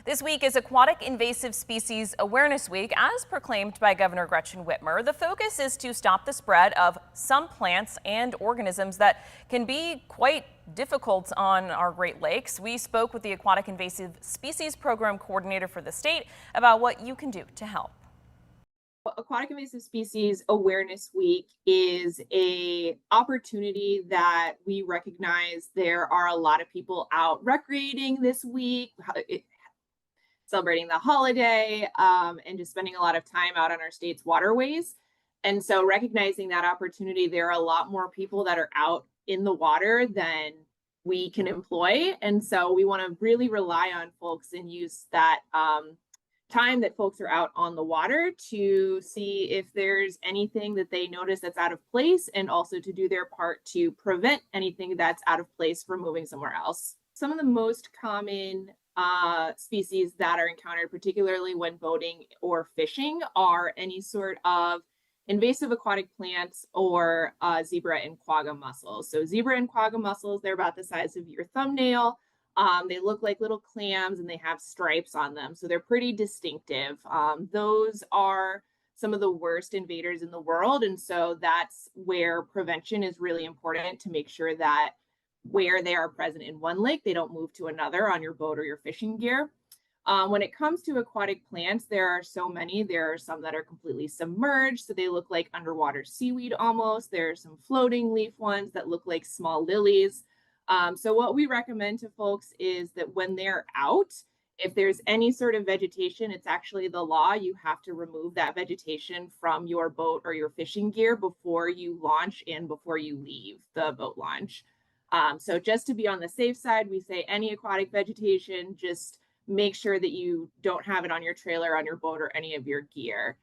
This week is Aquatic Invasive Species Awareness Week, as proclaimed by Governor Gretchen Whitmer. The focus is to stop the spread of some plants and organisms that can be quite difficult on our Great Lakes. We spoke with the Aquatic Invasive Species Program Coordinator for the state about what you can do to help. Aquatic Invasive Species Awareness Week is a opportunity that we recognize there are a lot of people out recreating this week, celebrating the holiday, and just spending a lot of time out on our state's waterways. And so recognizing that opportunity, there are a lot more people that are out in the water than we can employ. And so we want to really rely on folks and use that time that folks are out on the water to see if there's anything that they notice that's out of place, and also to do their part to prevent anything that's out of place from moving somewhere else. Some of the most common species that are encountered, particularly when boating or fishing, are any sort of invasive aquatic plants or zebra and quagga mussels. So zebra and quagga mussels, they're about the size of your thumbnail. They look like little clams and they have stripes on them, so they're pretty distinctive. Those are some of the worst invaders in the world, and so that's where prevention is really important, to make sure that where they are present in one lake, they don't move to another on your boat or your fishing gear. When it comes to aquatic plants, there are so many. There are some that are completely submerged, so they look like underwater seaweed almost. There are some floating leaf ones that look like small lilies. So what we recommend to folks is that when they're out, if there's any sort of vegetation, it's actually the law, you have to remove that vegetation from your boat or your fishing gear before you launch and before you leave the boat launch. So just to be on the safe side, we say any aquatic vegetation, just make sure that you don't have it on your trailer, on your boat, or any of your gear.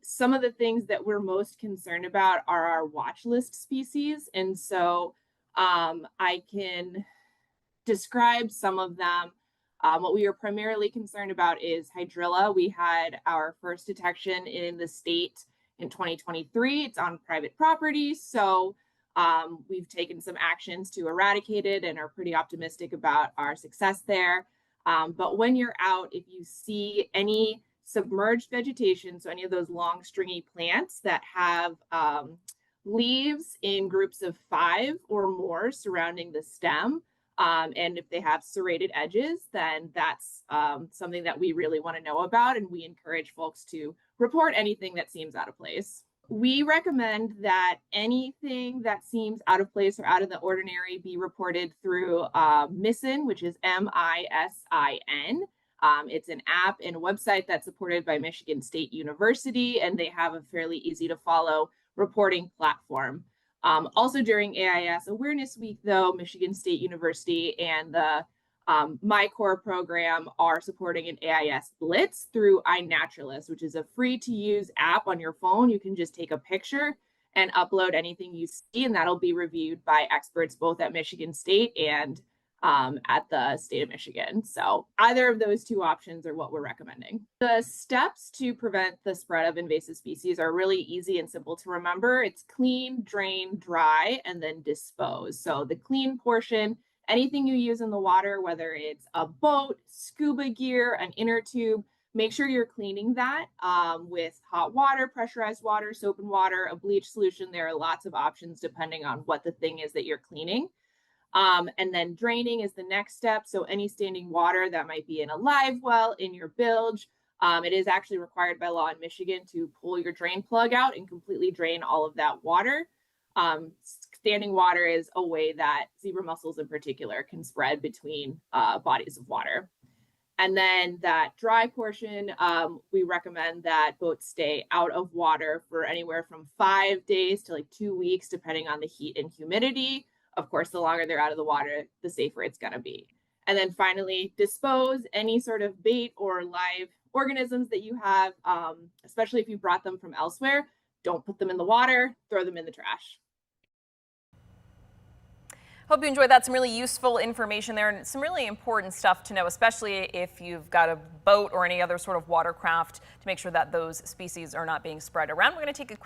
Some of the things that we're most concerned about are our watch list species. And so I can describe some of them. What we are primarily concerned about is hydrilla. We had our first detection in the state in 2023. It's on private property, so we've taken some actions to eradicate it and are pretty optimistic about our success there. But when you're out, if you see any submerged vegetation, so any of those long stringy plants that have leaves in groups of 5 or more surrounding the stem, and if they have serrated edges, then that's something that we really want to know about, and we encourage folks to report anything that seems out of place. We recommend that anything that seems out of place or out of the ordinary be reported through MISIN, which is MISIN. It's an app and a website that's supported by Michigan State University, and they have a fairly easy to follow reporting platform. Also during AIS Awareness Week, though, Michigan State University and the MyCore program are supporting an AIS Blitz through iNaturalist, which is a free-to-use app on your phone. You can just take a picture and upload anything you see, and that'll be reviewed by experts both at Michigan State and at the state of Michigan. So either of those two options are what we're recommending. The steps to prevent the spread of invasive species are really easy and simple to remember. It's clean, drain, dry, and then dispose. So the clean portion, anything you use in the water, whether it's a boat, scuba gear, an inner tube, make sure you're cleaning that with hot water, pressurized water, soap and water, a bleach solution. There are lots of options depending on what the thing is that you're cleaning. And then draining is the next step. So any standing water that might be in a live well, in your bilge, it is actually required by law in Michigan to pull your drain plug out and completely drain all of that water. Standing water is a way that zebra mussels in particular can spread between bodies of water. And then that dry portion, we recommend that boats stay out of water for anywhere from 5 days to like 2 weeks, depending on the heat and humidity. Of course, the longer they're out of the water, the safer it's going to be. And then finally, dispose any sort of bait or live organisms that you have, especially if you brought them from elsewhere. Don't put them in the water, throw them in the trash. Hope you enjoyed that. Some really useful information there and some really important stuff to know, especially if you've got a boat or any other sort of watercraft, to make sure that those species are not being spread around. We're going to take a quick